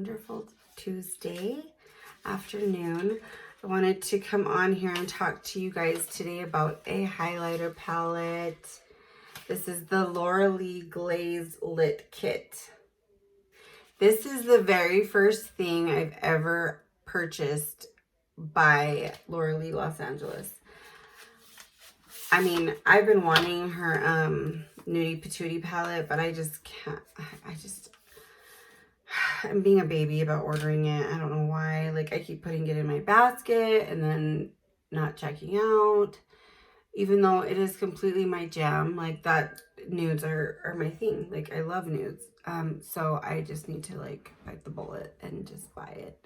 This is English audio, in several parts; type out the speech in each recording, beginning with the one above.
wonderful Tuesday afternoon. I wanted to come on here and talk to you guys today about a highlighter palette. This is the Laura Lee Glazed Lit Kit. This is the very first thing I've ever purchased by Laura Lee Los Angeles. I mean, I've been wanting her Nudie Patootie palette, but I just can't. I'm being a baby about ordering it. I don't know why. Like, I keep putting it in my basket and then not checking out, even though it is completely my jam. Like, that nudes are my thing. Like, I love nudes. So I just need to like bite the bullet and just buy it.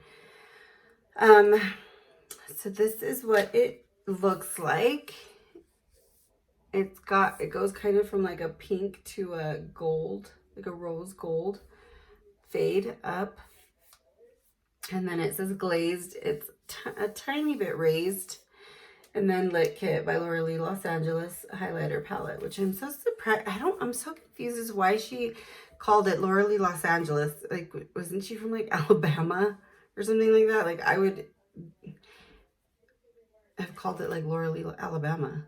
So this is what it looks like. It goes kind of from like a pink to a gold, like a rose gold fade up. And then it says glazed. It's a tiny bit raised. And then Lit Kit by Laura Lee Los Angeles highlighter palette, which I'm so surprised. I'm so confused as why she called it Laura Lee Los Angeles. Like, wasn't she from like Alabama or something like that? Like, I would have called it like Laura Lee Alabama.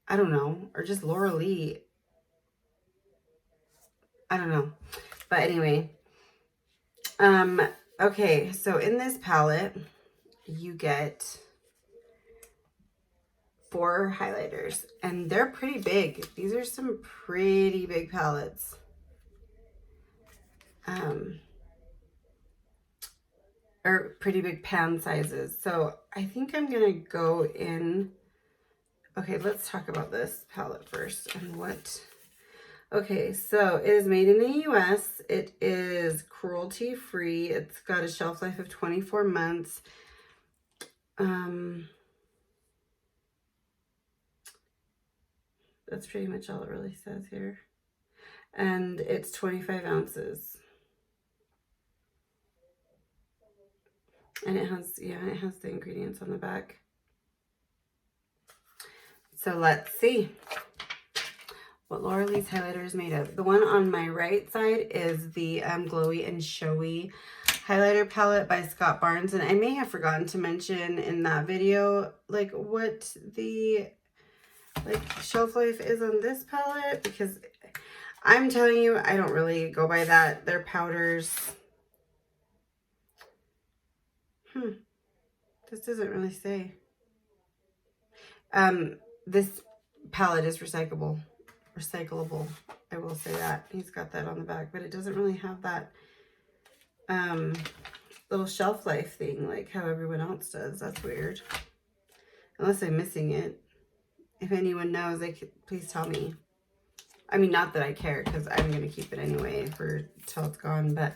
I don't know. Or just Laura Lee. I don't know. But anyway. Okay, so in this palette, you get 4 highlighters, and they're pretty big. These are some pretty big palettes. Or pretty big pan sizes. So I think I'm gonna go in. Okay, let's talk about this palette first and what. Okay, so it is made in the US. It is cruelty free. It's got a shelf life of 24 months. That's pretty much all it really says here. And it's 25 ounces. And it has, it has the ingredients on the back. So let's see what Laura Lee's highlighter is made of. The one on my right side is the Glowy and Showy highlighter palette by Scott Barnes. And I may have forgotten to mention in that video, like, what the shelf life is on this palette, because I'm telling you, I don't really go by that. They're powders. This doesn't really say. This palette is recyclable. I will say that. He's got that on the back, but it doesn't really have that little shelf life thing like how everyone else does. That's weird. Unless I'm missing it. If anyone knows, please tell me. I mean, not that I care, because I'm going to keep it anyway till it's gone, but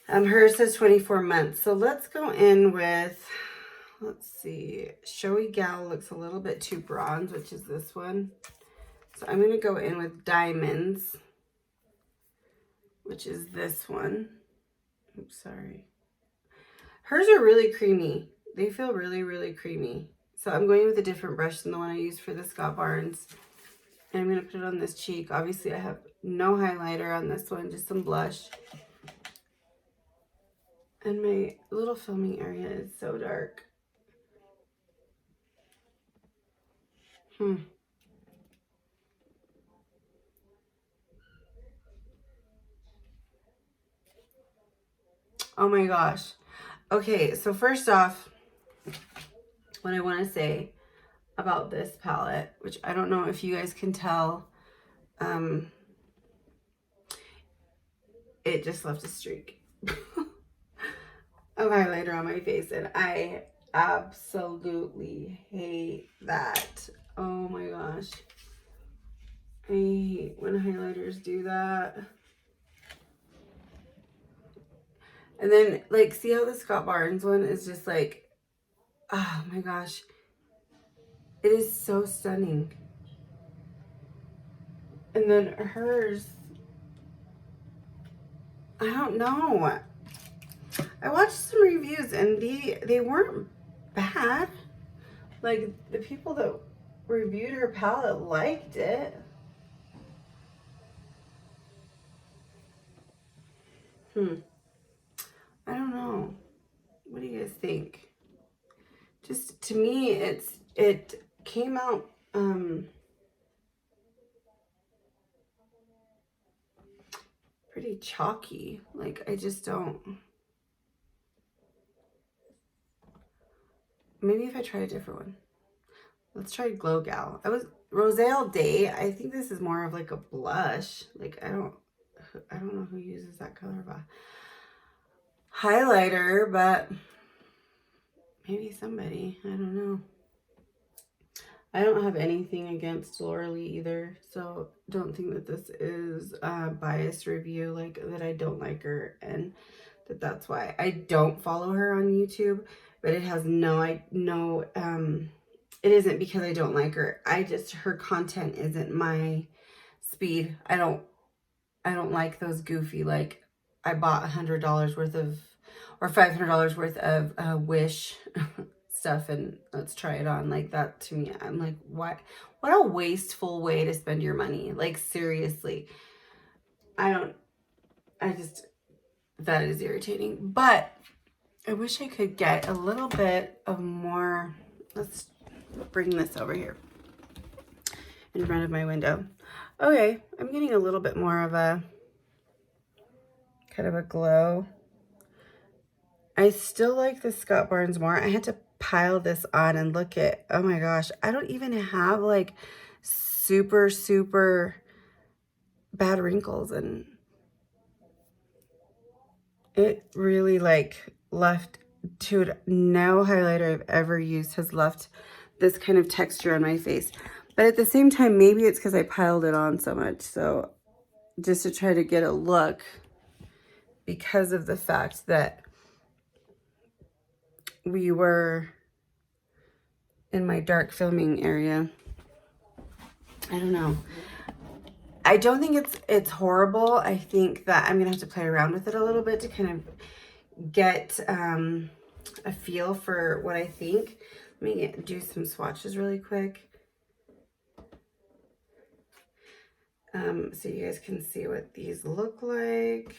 hers says 24 months. So let's go in with, let's see, Showy Gal looks a little bit too bronze, which is this one. So I'm going to go in with Diamonds, which is this one. Oops, sorry. Hers are really creamy. They feel really, really creamy. So I'm going with a different brush than the one I used for the Scott Barnes. And I'm going to put it on this cheek. Obviously, I have no highlighter on this one, just some blush. And my little filming area is so dark. Oh my gosh. Okay, so first off, what I want to say about this palette, which I don't know if you guys can tell, it just left a streak of highlighter on my face, and I absolutely hate that. Oh my gosh. I hate when highlighters do that. And then, like, see how the Scott Barnes one is just like, oh my gosh. It is so stunning. And then hers, I don't know. I watched some reviews and they weren't bad. Like, the people that reviewed her palette liked it. I don't know. What do you guys think? Just to me, it came out pretty chalky. Like, I just don't. Maybe if I try a different one. Let's try Glow Gal. I was Rose All Day. I think this is more of like a blush. Like, I don't know who uses that color of a highlighter, but maybe somebody. I don't know. I don't have anything against Laura Lee either, so don't think that this is a biased review, like that I don't like her and that's why. I don't follow her on YouTube, but it has it isn't because I don't like her. Her content isn't my speed. I don't like those goofy, like, I bought $100 worth of, or $500 worth of Wish stuff and let's try it on. Like, that to me, I'm like, what a wasteful way to spend your money. Like, seriously. That is irritating. But I wish I could get a little bit of more. Let's bring this over here in front of my window. Okay, I'm getting a little bit more of a kind of a glow. I still like the Scott Barnes more. I had to pile this on and look at, oh my gosh, I don't even have like super, super bad wrinkles, and it really like left, dude, no highlighter I've ever used has left this kind of texture on my face. But at the same time, maybe it's because I piled it on so much. So just to try to get a look, because of the fact that we were in my dark filming area. I don't know. I don't think it's horrible. I think that I'm gonna have to play around with it a little bit to kind of get a feel for what I think. Let me do some swatches really quick. So you guys can see what these look like.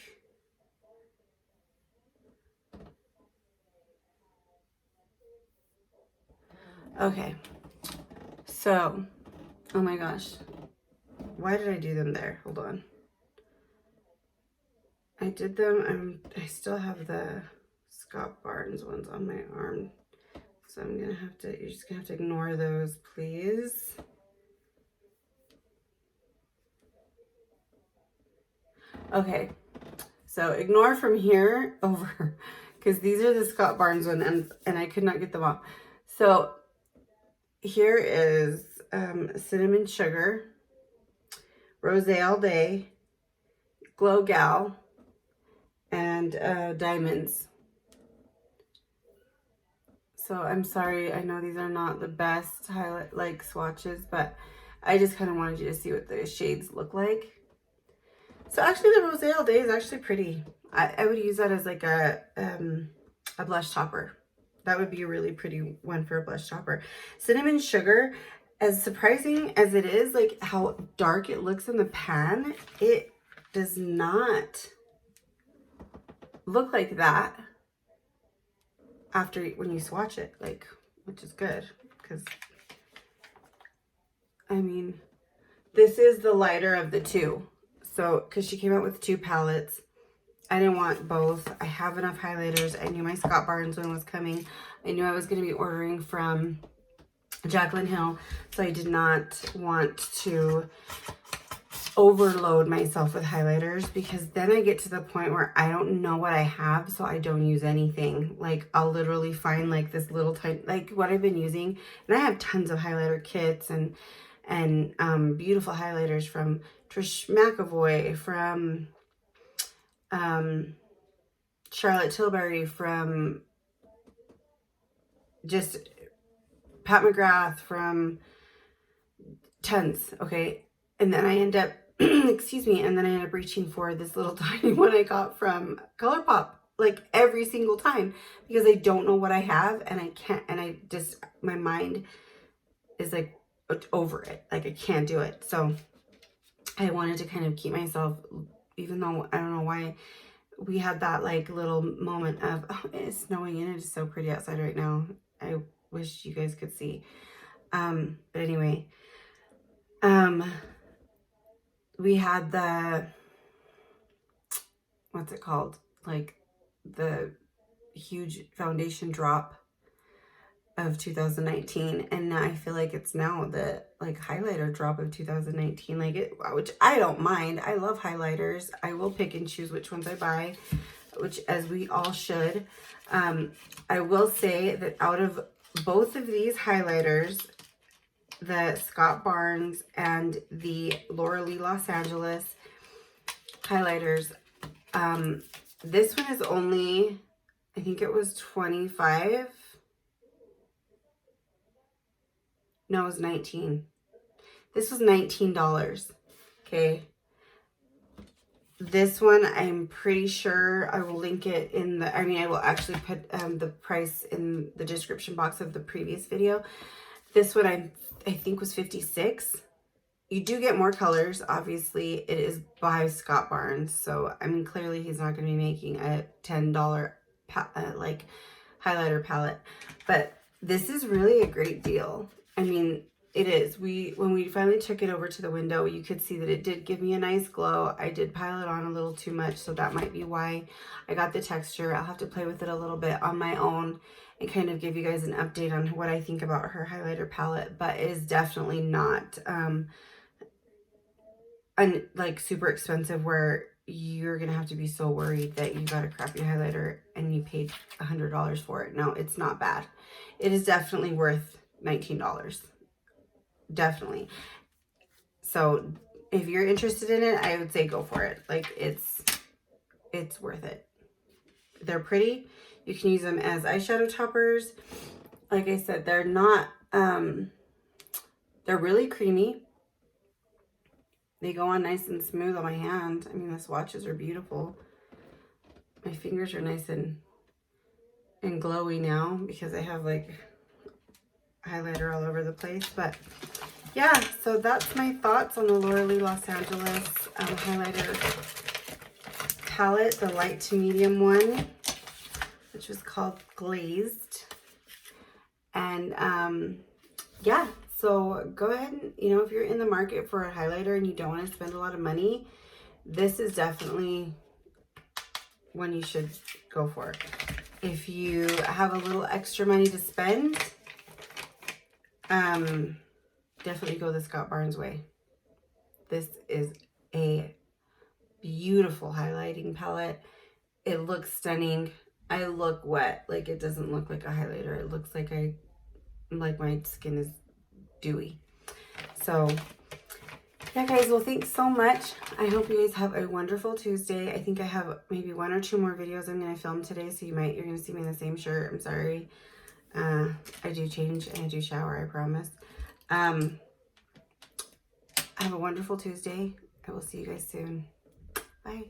Okay, so, oh my gosh, why did I do them there? Hold on. I did them, I still have the Scott Barnes ones on my arm, so I'm gonna have to, you're just gonna have to ignore those, please. Okay, so ignore from here over, because these are the Scott Barnes one, and I could not get them off. So here is Cinnamon Sugar, Rose All Day, Glow Gal, and Diamonds. So I'm sorry, I know these are not the best highlight like swatches, but I just kind of wanted you to see what the shades look like. So actually the Rose All Day is actually pretty. I would use that as like a blush topper. That would be a really pretty one for a blush topper. Cinnamon Sugar, as surprising as it is, like how dark it looks in the pan, it does not look like that after when you swatch it, like, which is good, because I mean, this is the lighter of the two. So, because she came out with 2 palettes, I didn't want both. I have enough highlighters. I knew my Scott Barnes one was coming. I knew I was going to be ordering from Jaclyn Hill, so I did not want to overload myself with highlighters, because then I get to the point where I don't know what I have, so I don't use anything. Like, I'll literally find like this little tiny, like what I've been using, and I have tons of highlighter kits and beautiful highlighters from Trish McAvoy, from Charlotte Tilbury, from just Pat McGrath, from tons, okay? And then I end up, excuse me, and then I end up reaching for this little tiny one I got from ColourPop, like every single time, because I don't know what I have, and I can't, and I just, my mind is like over it, like I can't do it. So I wanted to kind of keep myself, even though I don't know we had that like little moment of, oh, it's snowing and it is so pretty outside right now. I wish you guys could see. But anyway, we had the, what's it called? Like the huge foundation drop of 2019, and now I feel like it's now the like highlighter drop of 2019, like it, which I don't mind. I love highlighters. I will pick and choose which ones I buy, which as we all should. I will say that out of both of these highlighters, the Scott Barnes and the Laura Lee Los Angeles highlighters, this one is only, I think it was 25. No, it was 19. This was $19. Okay. This one, I'm pretty sure I will link it in the, I mean, I will actually put the price in the description box of the previous video. This one I think was 56. You do get more colors. Obviously, it is by Scott Barnes. So, I mean, clearly he's not going to be making a $10 like highlighter palette. But this is really a great deal. I mean, it is. When we finally took it over to the window, you could see that it did give me a nice glow. I did pile it on a little too much, so that might be why I got the texture. I'll have to play with it a little bit on my own and kind of give you guys an update on what I think about her highlighter palette, but it is definitely not like super expensive where you're gonna have to be so worried that you got a crappy highlighter and you paid $100 for it. No, it's not bad. It is definitely worth $19. Definitely. So if you're interested in it, I would say go for it. Like it's worth it. They're pretty. You can use them as eyeshadow toppers. Like I said, they're not, they're really creamy. They go on nice and smooth on my hand. I mean, the swatches are beautiful. My fingers are nice and glowy now because I have like highlighter all over the place. But yeah, so that's my thoughts on the Laura Lee Los Angeles highlighter palette, the light to medium one, which was called Glazed. And yeah, so go ahead and, you know, if you're in the market for a highlighter and you don't want to spend a lot of money, this is definitely one you should go for. If you have a little extra money to spend, definitely go the Scott Barnes way. This is a beautiful highlighting palette. It looks stunning. I look wet. Like, it doesn't look like a highlighter. It looks like my skin is dewy. So yeah, guys, well, thanks so much. I hope you guys have a wonderful Tuesday. I think I have maybe 1 or 2 more videos I'm going to film today, so you're going to see me in the same shirt. I'm sorry. I do change and I do shower, I promise. Have a wonderful Tuesday. I will see you guys soon. Bye.